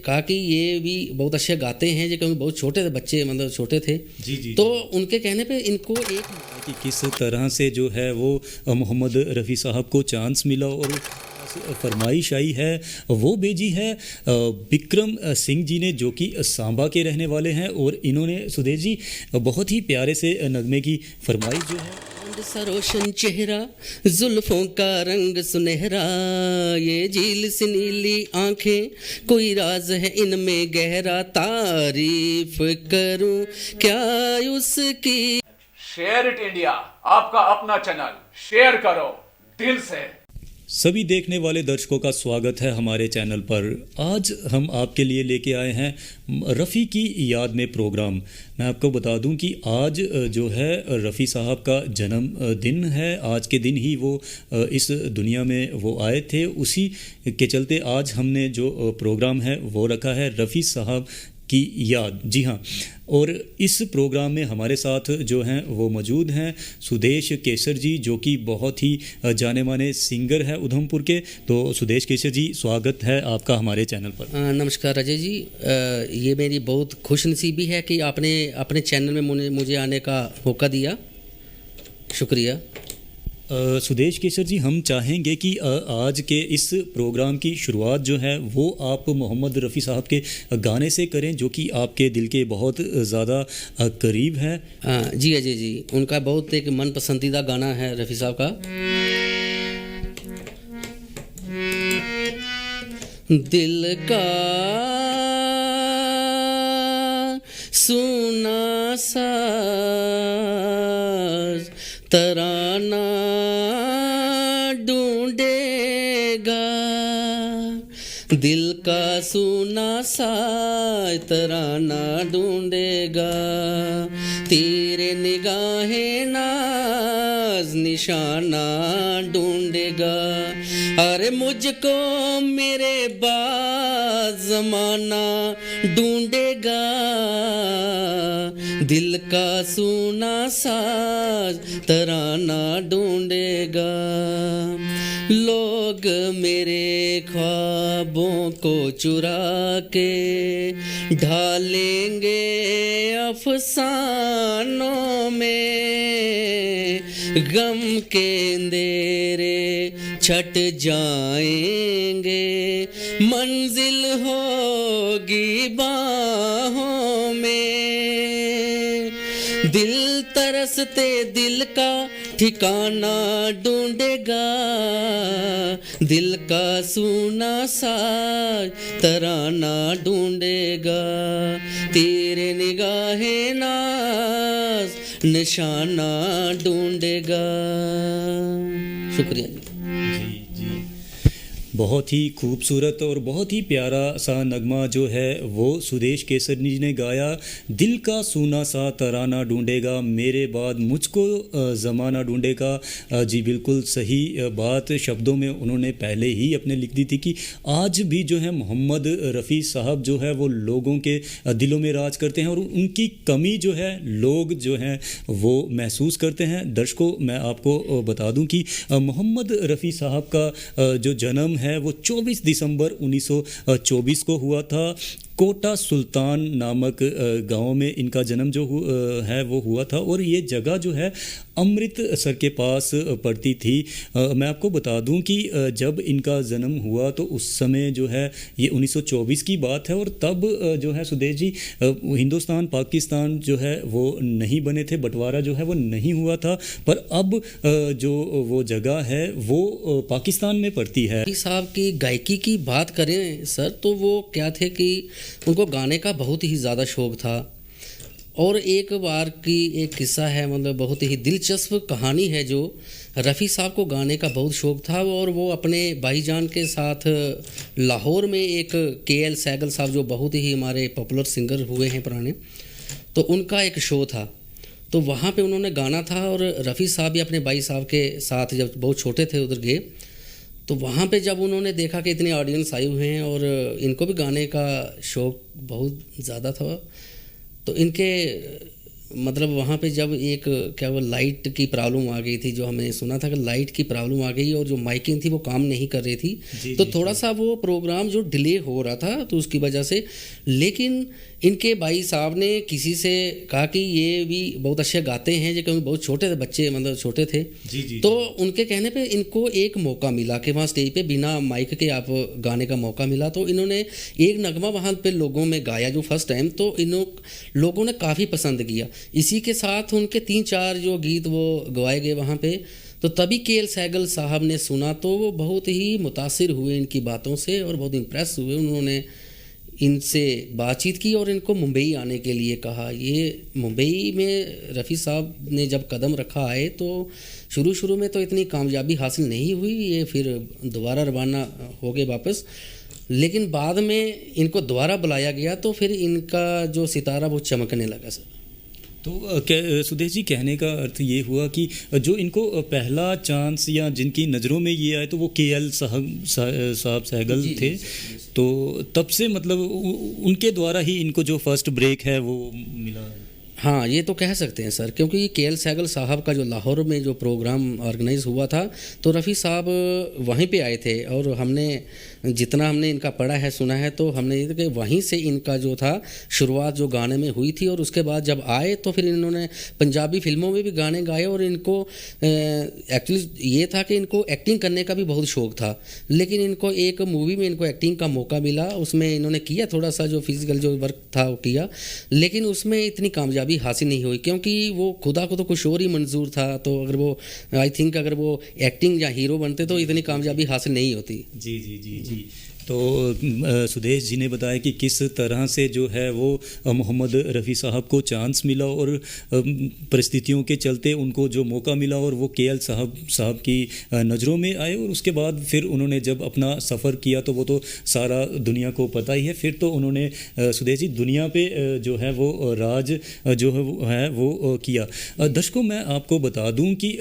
कहा कि ये भी बहुत अच्छे गाते हैं, जो क्योंकि बहुत छोटे थे बच्चे, मतलब छोटे थे। जी तो उनके कहने पे इनको एक कि किस तरह से जो है वो मोहम्मद रफ़ी साहब को चांस मिला और फरमाइश आई है वो भेजी है विक्रम सिंह जी ने, जो कि सांबा के रहने वाले हैं। और इन्होंने सुदेश जी बहुत ही प्यारे से नगमे की फरमाइश जो है। सा रोशन चेहरा, जुल्फों का रंग सुनहरा, ये झील सी नीली आंखें, कोई राज है इनमें गहरा, तारीफ करूं क्या उसकी। शेयर इट इंडिया, आपका अपना चैनल, शेयर करो दिल से। सभी देखने वाले दर्शकों का स्वागत है हमारे चैनल पर। आज हम आपके लिए लेके आए हैं रफ़ी की याद में प्रोग्राम। मैं आपको बता दूं कि आज जो है रफ़ी साहब का जन्म दिन है। आज के दिन ही वो इस दुनिया में वो आए थे। उसी के चलते आज हमने जो प्रोग्राम है वो रखा है रफ़ी साहब की याद। जी हाँ, और इस प्रोग्राम में हमारे साथ जो हैं वो मौजूद हैं सुदेश केसर जी, जो कि बहुत ही जाने माने सिंगर है उधमपुर के। तो सुदेश केसर जी, स्वागत है आपका हमारे चैनल पर। नमस्कार अजय जी, ये मेरी बहुत खुशनसीबी है कि आपने अपने चैनल में मुझे आने का मौका दिया, शुक्रिया। सुदेश केसर जी, हम चाहेंगे कि आज के इस प्रोग्राम की शुरुआत जो है वो आप मोहम्मद रफ़ी साहब के गाने से करें, जो कि आपके दिल के बहुत ज़्यादा करीब है। जी अजय जी, उनका बहुत एक मन पसंदीदा गाना है रफ़ी साहब का। दिल का सुना साज तराना ढूंढेगा, दिल का सुना साज तराना ढूंढेगा, तेरे निगाहें नाज निशाना ढूंढेगा, अरे मुझको मेरे बाद ज़माना ढूंढेगा, दिल का सुना साज तराना ढूंढेगा। लोग मेरे ख्वाबों को चुरा के ढालेंगे अफसानों में, गम के अंधेरे छट जाएंगे, मंजिल होगी बाहों में, दिल तरसते दिल का ठिकाना ढूंढेगा, दिल का सुना साज तराना ढूंढेगा, तेरे निगाहें नाज निशाना ढूंढेगा। शुक्रिया जी। बहुत ही खूबसूरत और बहुत ही प्यारा सा नगमा जो है वो सुदेश केसर जी ने गाया। दिल का सूना सा तराना ढूंढेगा, मेरे बाद मुझको ज़माना ढूंढेगा। जी बिल्कुल सही बात शब्दों में उन्होंने पहले ही अपने लिख दी थी कि आज भी जो है मोहम्मद रफ़ी साहब जो है वो लोगों के दिलों में राज करते हैं और उनकी कमी जो है लोग जो हैं वो महसूस करते हैं। दर्शकों, मैं आपको बता दूं कि मोहम्मद रफ़ी साहब का जो जन्म है वो 24 दिसंबर 1924 को हुआ था। कोटा सुल्तान नामक गांव में इनका जन्म जो है वो हुआ था और ये जगह जो है अमृतसर के पास पड़ती थी। मैं आपको बता दूं कि जब इनका जन्म हुआ तो उस समय जो है ये 1924 की बात है और तब जो है सुदेश जी हिंदुस्तान पाकिस्तान जो है वो नहीं बने थे, बंटवारा जो है वो नहीं हुआ था। पर अब जो वो जगह है वो पाकिस्तान में पड़ती है। साहब की गायकी की बात करें सर, तो वो क्या थे कि उनको गाने का बहुत ही ज़्यादा शौक़ था। और एक बार की एक किस्सा है, मतलब बहुत ही दिलचस्प कहानी है, जो रफ़ी साहब को गाने का बहुत शौक़ था और वो अपने भाईजान के साथ लाहौर में एक KL सहगल साहब जो बहुत ही हमारे पॉपुलर सिंगर हुए हैं पुराने, तो उनका एक शो था, तो वहाँ पे उन्होंने गाना था और रफ़ी साहब भी अपने भाई साहब के साथ जब बहुत छोटे थे उधर गए, तो वहाँ पे जब उन्होंने देखा कि इतने ऑडियंस आए हुए हैं और इनको भी गाने का शौक़ बहुत ज़्यादा था, तो इनके मतलब वहाँ पे जब एक क्या वो लाइट की प्रॉब्लम आ गई थी, जो हमने सुना था कि लाइट की प्रॉब्लम आ गई और जो माइकिंग थी वो काम नहीं कर रही थी, तो थोड़ा सा वो प्रोग्राम जो डिले हो रहा था तो उसकी वजह से। लेकिन इनके भाई साहब ने किसी से कहा कि ये भी बहुत अच्छे गाते हैं, जो क्योंकि बहुत छोटे थे बच्चे, मतलब छोटे थे, तो उनके कहने पे इनको एक मौका मिला कि वहाँ स्टेज पे बिना माइक के आप गाने का मौका मिला। तो इन्होंने एक नगमा वहाँ पे लोगों में गाया जो फर्स्ट टाइम, तो लोगों ने काफ़ी पसंद किया। इसी के साथ उनके 3-4 जो गीत वो गवाए गए वहाँ पे, तो तभी के.एल. सहगल साहब ने सुना तो वो बहुत ही मुतासिर हुए इनकी बातों से और बहुत इम्प्रेस हुए। उन्होंने इनसे बातचीत की और इनको मुंबई आने के लिए कहा। ये मुंबई में रफ़ी साहब ने जब कदम रखा आए तो शुरू में तो इतनी कामयाबी हासिल नहीं हुई, ये फिर दोबारा रवाना हो गए वापस। लेकिन बाद में इनको दोबारा बुलाया गया तो फिर इनका जो सितारा वो चमकने लगा सर। तो सुदेश जी, कहने का अर्थ ये हुआ कि जो इनको पहला चांस या जिनकी नज़रों में ये आए तो वो के.एल. साहब सहगल थे, तो तब से मतलब उनके द्वारा ही इनको जो फर्स्ट ब्रेक है वो मिला। हाँ, ये तो कह सकते हैं सर, क्योंकि के.एल. सहगल साहब का जो लाहौर में जो प्रोग्राम ऑर्गेनाइज हुआ था तो रफ़ी साहब वहीं पे आए थे, और जितना हमने इनका पढ़ा है सुना है तो हमने ये कि वहीं से इनका जो था शुरुआत जो गाने में हुई थी। और उसके बाद जब आए तो फिर इन्होंने पंजाबी फिल्मों में भी गाने गाए, और इनको एक्चुअली ये था कि इनको एक्टिंग करने का भी बहुत शौक़ था। लेकिन इनको एक मूवी में इनको एक्टिंग का मौका मिला, उसमें इन्होंने किया थोड़ा सा जो फिजिकल जो वर्क था वो किया, लेकिन उसमें इतनी कामयाबी हासिल नहीं हुई क्योंकि वो खुदा को तो कुछ और ही मंजूर था। तो अगर वो आई थिंक अगर वो एक्टिंग या हीरो बनते तो इतनी कामयाबी हासिल नहीं होती। जी जी जी जी। तो सुदेश जी ने बताया कि किस तरह से जो है वो मोहम्मद रफ़ी साहब को चांस मिला और परिस्थितियों के चलते उनको जो मौका मिला और वो के.एल. साहब की नज़रों में आए, और उसके बाद फिर उन्होंने जब अपना सफ़र किया तो वो तो सारा दुनिया को पता ही है। फिर तो उन्होंने सुदेश जी दुनिया पे जो है वो राज जो है वो किया। दर्शकों, मैं आपको बता दूं कि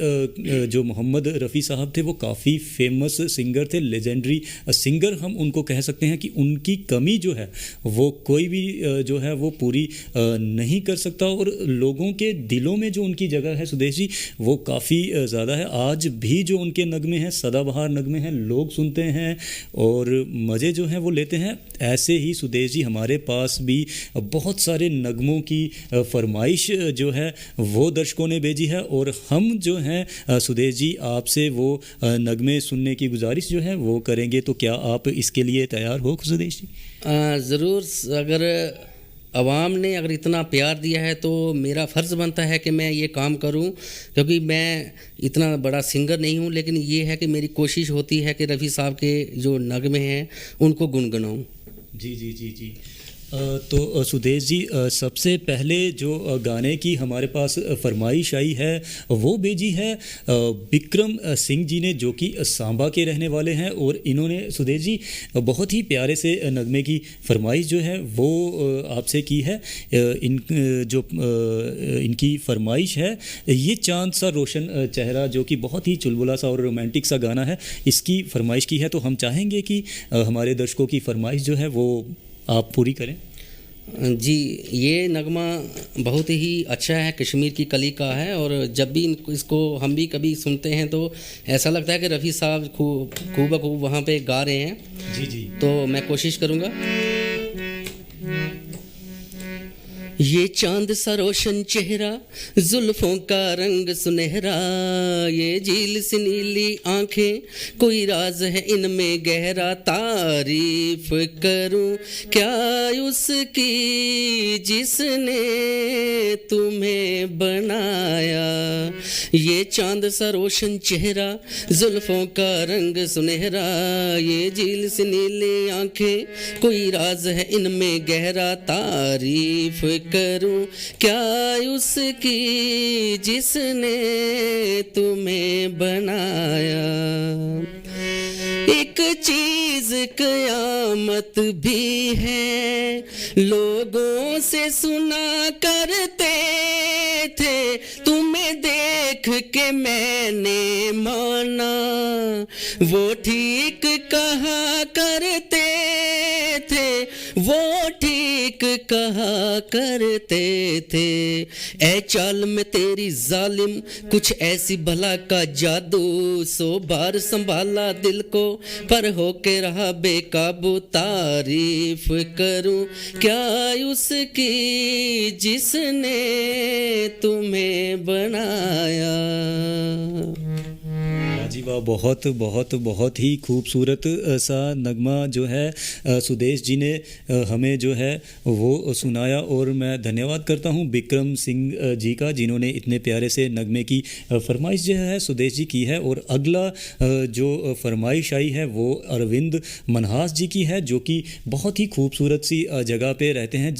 जो मोहम्मद रफ़ी साहब थे वो काफ़ी फेमस सिंगर थे, लेजेंडरी सिंगर हम उनको कह सकते हैं कि उनकी कमी जो है वो कोई भी जो है वो पूरी नहीं कर सकता, और लोगों के दिलों में जो उनकी जगह है सुदेश जी वो काफ़ी ज़्यादा है। आज भी जो उनके नगमे हैं सदाबहार नगमे हैं, लोग सुनते हैं और मज़े जो हैं वो लेते हैं। ऐसे ही सुदेश जी हमारे पास भी बहुत सारे नगमों की फरमाइश जो है वो दर्शकों ने भेजी है, और हम जो हैं सुदेश जी आपसे वो नगमे सुनने की गुजारिश जो है वो करेंगे। तो क्या आप इसके लिए तैयार हो सुदेश जी? ज़रूर। अगर आवाम ने अगर इतना प्यार दिया है तो मेरा फ़र्ज़ बनता है कि मैं ये काम करूं, क्योंकि मैं इतना बड़ा सिंगर नहीं हूं, लेकिन ये है कि मेरी कोशिश होती है कि रफ़ी साहब के जो नगमे हैं उनको गुनगुनाऊं। जी जी जी जी। तो सुदेश जी, सबसे पहले जो गाने की हमारे पास फरमाइश आई है वो भेजी है विक्रम सिंह जी ने, जो कि सांबा के रहने वाले हैं, और इन्होंने सुदेश जी बहुत ही प्यारे से नगमे की फरमाइश जो है वो आपसे की है। इनकी फरमाइश है ये चांद सा रोशन चेहरा, जो कि बहुत ही चुलबुला सा और रोमांटिक सा गाना है, इसकी फरमाइश की है। तो हम चाहेंगे कि हमारे दर्शकों की फरमाइश जो है वो आप पूरी करें। जी, ये नगमा बहुत ही अच्छा है, कश्मीर की कली का है, और जब भी इसको हम भी कभी सुनते हैं तो ऐसा लगता है कि रफ़ी साहब खूब वहाँ पे गा रहे हैं। जी जी। तो मैं कोशिश करूँगा। ये चांद सा रोशन चेहरा, जुल्फों का रंग सुनहरा, ये झील सी नीली आंखें, कोई राज है इनमें गहरा, तारीफ करूं क्या उसकी जिसने तुम्हें बनाया। ये चांद सा रोशन चेहरा, जुल्फों का रंग सुनहरा, ये झील सी नीली आंखें, कोई राज है इनमें गहरा, तारीफ करूं क्या उसकी जिसने तुम्हें बनाया। एक चीज कयामत भी है, लोगों से सुना करते थे, तुम्हें देख के मैंने माना, वो ठीक कहा करते थे, वो ठीक कहा करते थे। ऐ चाल में तेरी जालिम कुछ ऐसी भला का जादू, सो बार संभाला दिल को पर होके रहा बेकाबू। तारीफ करूं क्या उसकी जिसने तुम्हें बनाया। जी वाह, बहुत बहुत बहुत ही खूबसूरत सा नगमा जो है सुदेश जी ने हमें जो है वो सुनाया। और मैं धन्यवाद करता हूँ विक्रम सिंह जी का, जिन्होंने इतने प्यारे से नगमे की फरमाइश जो है सुदेश जी की है। और अगला जो फरमाइश आई है वो अरविंद मनहास जी की है, जो कि बहुत ही खूबसूरत सी जगह पे रहते हैं,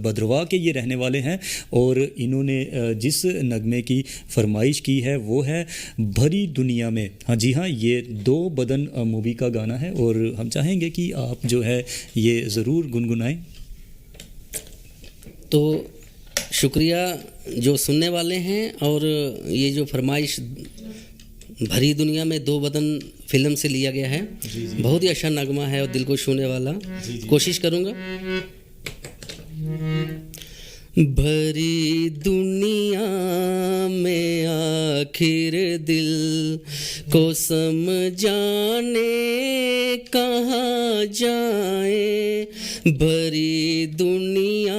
भद्रवाह के ये रहने वाले हैं। और इन्होंने जिस नगमे की फरमाइश की है वो है भरी दुनिया में। हाँ जी हाँ, ये दो बदन मूवी का गाना है और हम चाहेंगे कि आप जो है ये ज़रूर गुनगुनाएं। तो शुक्रिया जो सुनने वाले हैं। और ये जो फरमाइश भरी दुनिया में दो बदन फिल्म से लिया गया है, बहुत ही अच्छा नगमा है और दिल को छूने वाला। कोशिश करूँगा। भरी दुनिया में आखिर दिल को समझाने कहाँ जाए। भरी दुनिया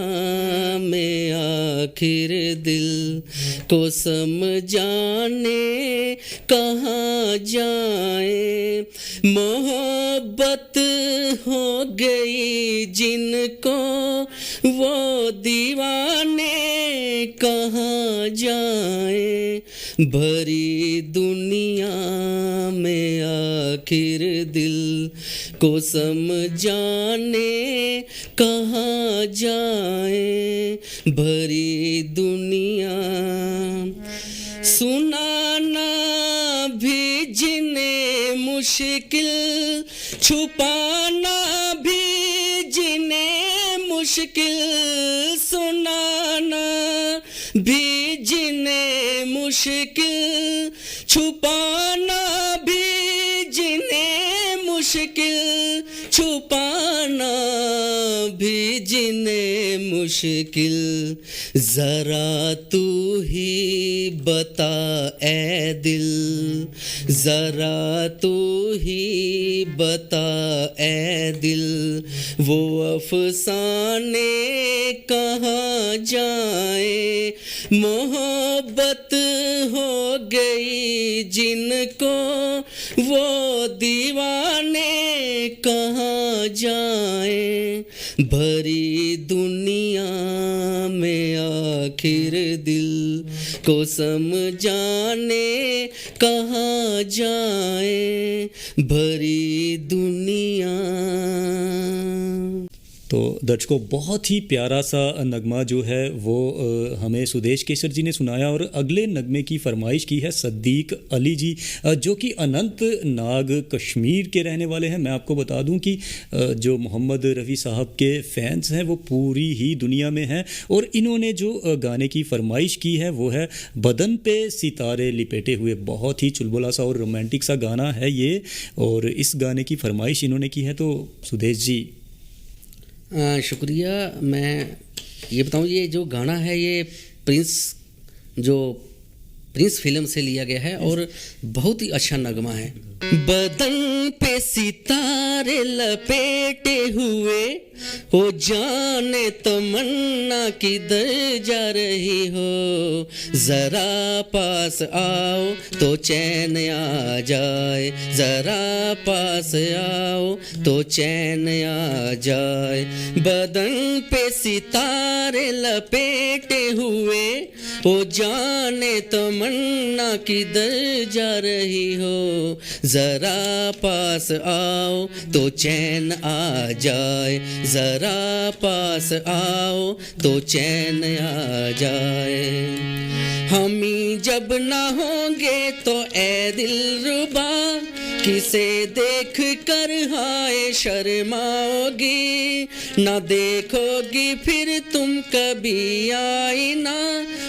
में आखिर दिल को समझाने कहाँ जाए। मोहब्बत हो गई जिनको वो दीवाने कहाँ जाए। भरी दुनिया में आखिर दिल को समझाने कहाँ जाए। भरी दुनिया सुनाना भी जिन्हें मुश्किल, छुपाना भी जिन्हें मुश्किल, सुनाना भी जिन्हें मुश्किल, छुपाना भी जिन्हें मुश्किल, छुपाना भी जिन्हें मुश्किल। जरा तू ही बता ऐ दिल, जरा तू ही बता ऐ दिल, वो अफसाने कहाँ जाए। मोहब्बत हो गई जिनको वो दीवाने कहाँ जाए। भरी दुनिया में आखिर दिल को समझाने कहाँ जाए। भरी दुनिया। तो दर्शकों, बहुत ही प्यारा सा नगमा जो है वो हमें सुदेश केसर जी ने सुनाया। और अगले नगमे की फरमाइश की है सद्दीक अली जी, जो कि अनंत नाग कश्मीर के रहने वाले हैं। मैं आपको बता दूं कि जो मोहम्मद रफ़ी साहब के फैंस हैं वो पूरी ही दुनिया में हैं। और इन्होंने जो गाने की फरमाइश की है वो है बदन पे सितारे लिपेटे हुए। बहुत ही चुलबुला सा और रोमांटिक सा गाना है ये, और इस गाने की फरमाइश इन्होंने की है। तो सुदेश जी शुक्रिया। मैं ये बताऊं, ये जो गाना है ये प्रिंस फिल्म से लिया गया है और बहुत ही अच्छा नगमा है। बदन पे सितारे लपेटे हुए, हो जाने तमन्ना किधर जा रही हो। जरा पास आओ तो चैन आ जाए, जरा पास आओ तो चैन आ जाए। बदन पे सितारे लपेटे हुए, हो जाने तमन्ना किधर जा रही हो। जरा पास आओ तो चैन आ जाए, जरा पास आओ तो चैन आ जाए। हम ही जब ना होंगे तो ए दिलरुबा, किसे देख कर हाय शर्माओगी। ना देखोगी फिर तुम कभी आईना,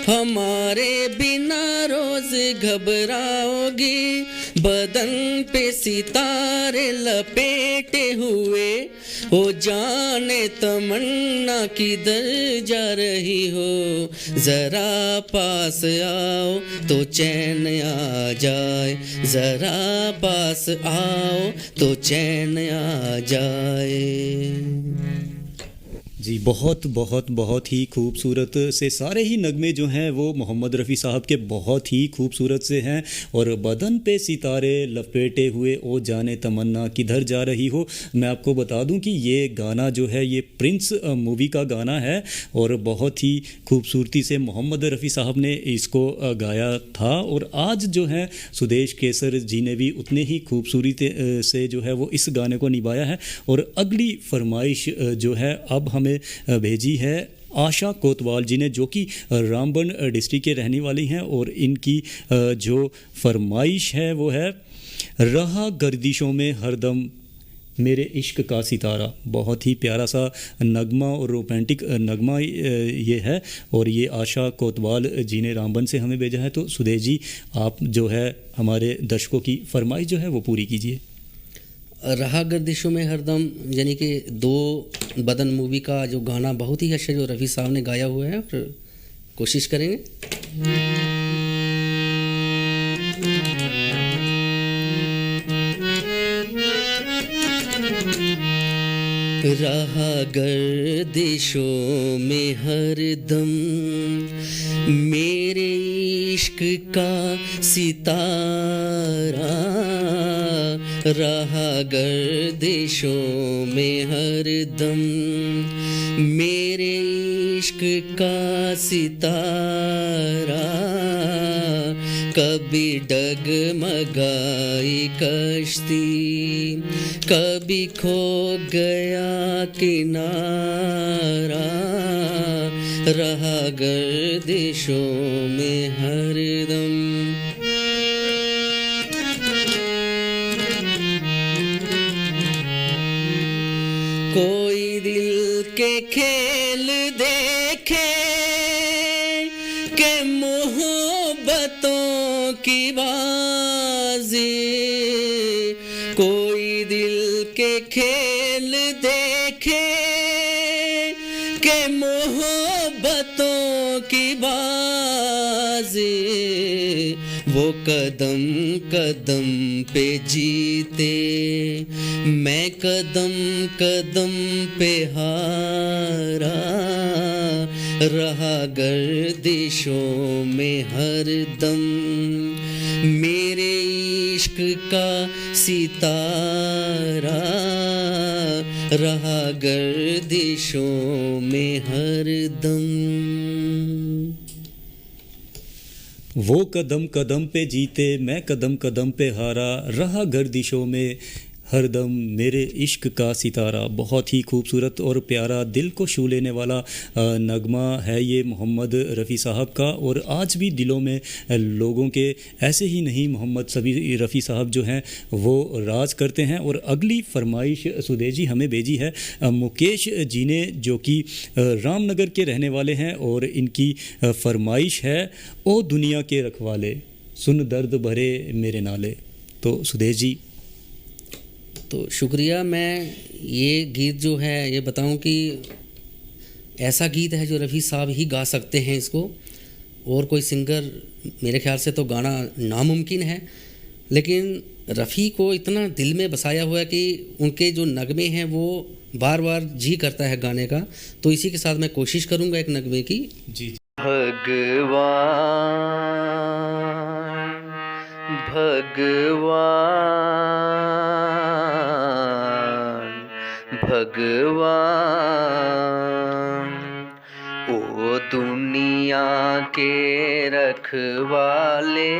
हमारे बिना रोज घबराओगी। बदन पे सितारे लपेटे हुए, ओ जाने तमन्ना किधर जा रही हो, जरा पास आओ तो चैन आ जाए, जरा पास आओ तो चैन आ जाए। जी, बहुत बहुत बहुत ही खूबसूरत से सारे ही नगमे जो हैं वो मोहम्मद रफ़ी साहब के बहुत ही खूबसूरत से हैं। और बदन पे सितारे लपेटे हुए, ओ जाने तमन्ना किधर जा रही हो। मैं आपको बता दूं कि ये गाना जो है ये प्रिंस मूवी का गाना है और बहुत ही खूबसूरती से मोहम्मद रफ़ी साहब ने इसको गाया था। और आज जो है सुदेश केसर जी ने भी उतने ही खूबसूरती से जो है वो इस गाने को निभाया है। और अगली फरमाइश जो है अब हमें भेजी है आशा कोतवाल जी ने, जो कि रामबन डिस्ट्रिक्ट के रहने वाली हैं। और इनकी जो फरमाइश है वो है रहा गर्दिशों में हरदम मेरे इश्क का सितारा। बहुत ही प्यारा सा नगमा और रोमांटिक नगमा ये है और ये आशा कोतवाल जी ने रामबन से हमें भेजा है। तो सुदेश जी, आप जो है हमारे दर्शकों की फरमाइश जो है वो पूरी कीजिए। रहा गर्दिशों में हरदम यानी कि दो बदन मूवी का जो गाना बहुत ही अच्छा जो रफ़ी साहब ने गाया हुआ है, और कोशिश करेंगे। रहा गर्दिशों में हरदम मेरे इश्क का सितारा, रहा गर्दिशों में हरदम मेरे इश्क का सितारा, कभी डगमगाई कश्ती, कभी खो गया किनारा, रहा गर्दिशों में हरदम। कोई दिल के खेल देखे के मोहब्बतों की बाजी, कोई दिल के खेल देखे के मोहब्बतों की बाजी, वो कदम कदम पे जीते, मैं कदम कदम पे हारा, रहा गर्दिशों में हरदम मेरे इश्क का सितारा, रहा गर्दिशों में हरदम। वो कदम कदम पे जीते, मैं कदम कदम पे हारा, रहा गर्दिशों में हरदम मेरे इश्क का सितारा। बहुत ही खूबसूरत और प्यारा दिल को छू लेने वाला नगमा है ये मोहम्मद रफ़ी साहब का। और आज भी दिलों में लोगों के ऐसे ही नहीं, मोहम्मद सभी रफ़ी साहब जो हैं वो राज करते हैं। और अगली फरमाइश सुदेश जी हमें भेजी है मुकेश जी ने, जो कि रामनगर के रहने वाले हैं। और इनकी फरमाइश है ओ दुनिया के रखवाले सुन दर्द भरे मेरे नाले। तो सुदेश जी। तो शुक्रिया। मैं ये गीत जो है ये बताऊं कि ऐसा गीत है जो रफ़ी साहब ही गा सकते हैं इसको, और कोई सिंगर मेरे ख्याल से तो गाना नामुमकिन है। लेकिन रफ़ी को इतना दिल में बसाया हुआ है कि उनके जो नगमे हैं वो बार बार जी करता है गाने का। तो इसी के साथ मैं कोशिश करूँगा एक नगमे की। जी। भगवान भगवान भगवान, ओ दुनिया के रखवाले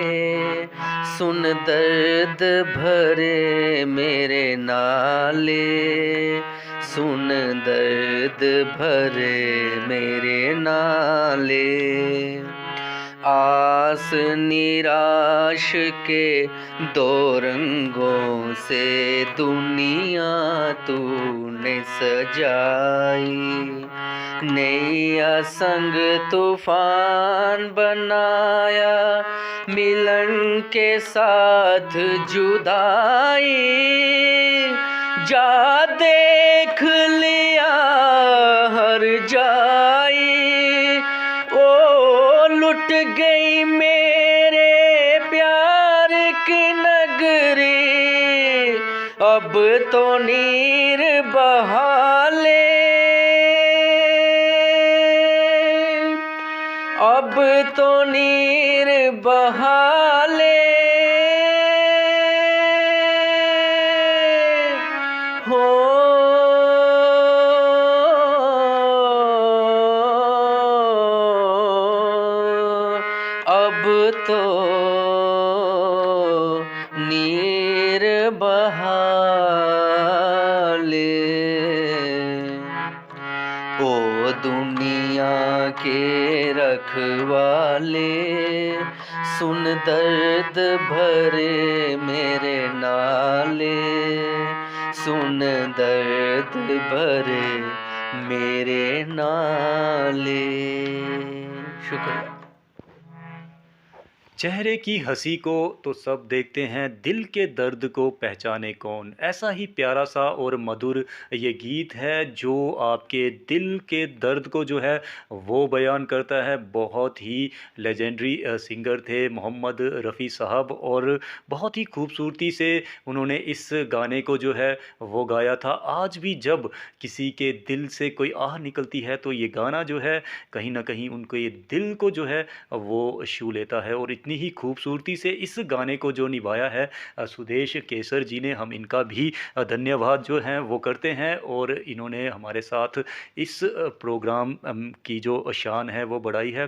सुन दर्द भरे मेरे नाले, सुन दर्द भरे मेरे नाले। आस निराश के दो रंगों से दुनिया तूने सजाई, नैया संग तूफान बनाया, मिलन के साथ जुदाई, जा देख लिया हर जाई, ओ लुट गई मेरे प्यार की नगरी, अब तो नीर बहा ले, अब तो नीर बहा ले, हो अब तो नीर बहा ले। ओ दुनिया के रखवाले, सुन दर्द भरे मेरे नाले, सुन दर्द भरे मेरे नाले। शुक्रिया। चेहरे की हंसी को तो सब देखते हैं, दिल के दर्द को पहचाने कौन। ऐसा ही प्यारा सा और मधुर ये गीत है जो आपके दिल के दर्द को जो है वो बयान करता है। बहुत ही लेजेंडरी सिंगर थे मोहम्मद रफ़ी साहब, और बहुत ही खूबसूरती से उन्होंने इस गाने को जो है वो गाया था। आज भी जब किसी के दिल से कोई आह निकलती है तो ये गाना जो है कहीं ना कहीं उनको ये दिल को जो है वो छू लेता है। और इतनी ही खूबसूरती से इस गाने को जो निभाया है सुदेश केसर जी ने, हम इनका भी धन्यवाद जो है वो करते हैं। और इन्होंने हमारे साथ इस प्रोग्राम की जो शान है वो बढ़ाई है।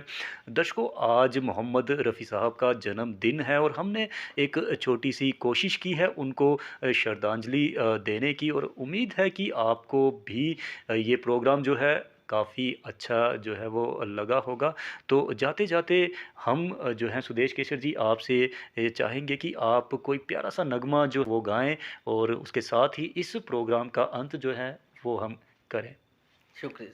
दर्शकों, आज मोहम्मद रफ़ी साहब का जन्मदिन है और हमने एक छोटी सी कोशिश की है उनको श्रद्धांजलि देने की, और उम्मीद है कि आपको भी ये प्रोग्राम जो है काफ़ी अच्छा जो है वो लगा होगा। तो जाते जाते हम जो हैं सुदेश केसर जी आपसे चाहेंगे कि आप कोई प्यारा सा नगमा जो वो गाएं, और उसके साथ ही इस प्रोग्राम का अंत जो है वो हम करें। शुक्रिया।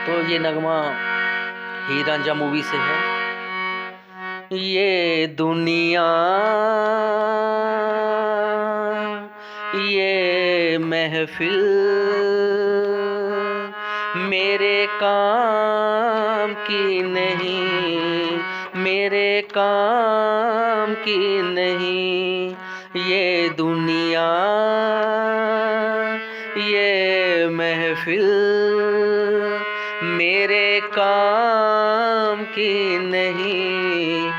तो ये नगमा हीर रांझा मूवी से है। ये दुनिया, ये महफिल मेरे काम की नहीं, मेरे काम की नहीं। ये दुनिया, ये महफिल मेरे काम की नहीं,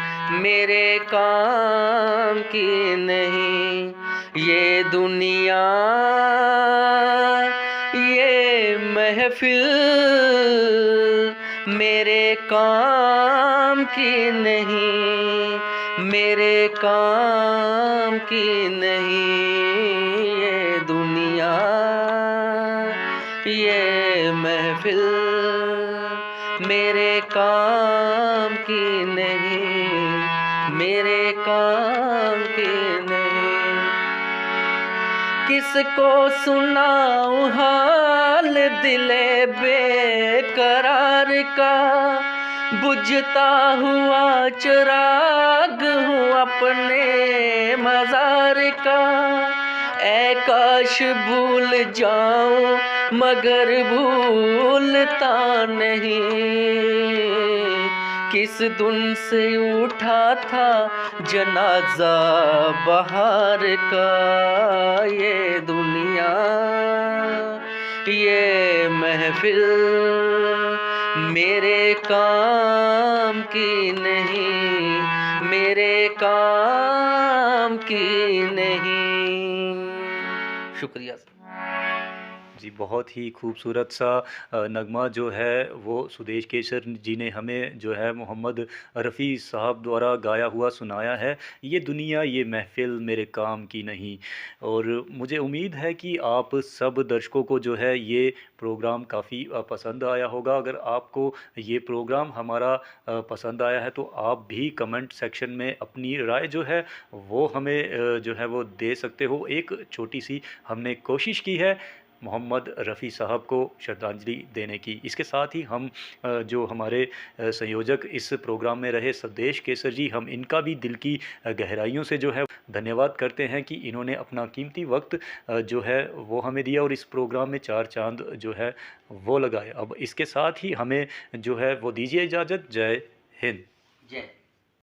मेरे काम की नहीं। ये दुनिया, ये महफिल मेरे काम की नहीं, मेरे काम की नहीं। ये दुनिया, ये महफिल मेरे काम की नहीं, मेरे काम की नहीं। किसको सुनाऊं हाल दिले बेकरार का, बुझता हुआ चिराग हूँ अपने मज़ार का। ऐ काश भूल जाऊं मगर भूलता नहीं, किस धुन से उठा था जनाजा बहार का। ये दुनिया, ये महफिल मेरे काम की नहीं, मेरे काम की नहीं। शुक्रिया। जी बहुत ही खूबसूरत सा नगमा जो है वो सुदेश केसर जी ने हमें जो है मोहम्मद रफ़ी साहब द्वारा गाया हुआ सुनाया है। ये दुनिया ये महफ़िल मेरे काम की नहीं। और मुझे उम्मीद है कि आप सब दर्शकों को जो है ये प्रोग्राम काफ़ी पसंद आया होगा। अगर आपको ये प्रोग्राम हमारा पसंद आया है तो आप भी कमेंट सेक्शन में अपनी राय जो है वो हमें जो है वो दे सकते हो। एक छोटी सी हमने कोशिश की है मोहम्मद रफ़ी साहब को श्रद्धांजलि देने की। इसके साथ ही हम जो हमारे संयोजक इस प्रोग्राम में रहे स्वदेश केसर जी, हम इनका भी दिल की गहराइयों से जो है धन्यवाद करते हैं कि इन्होंने अपना कीमती वक्त जो है वो हमें दिया और इस प्रोग्राम में चार चांद जो है वो लगाए। अब इसके साथ ही हमें जो है वो दीजिए इजाज़त। जय हिंद। जय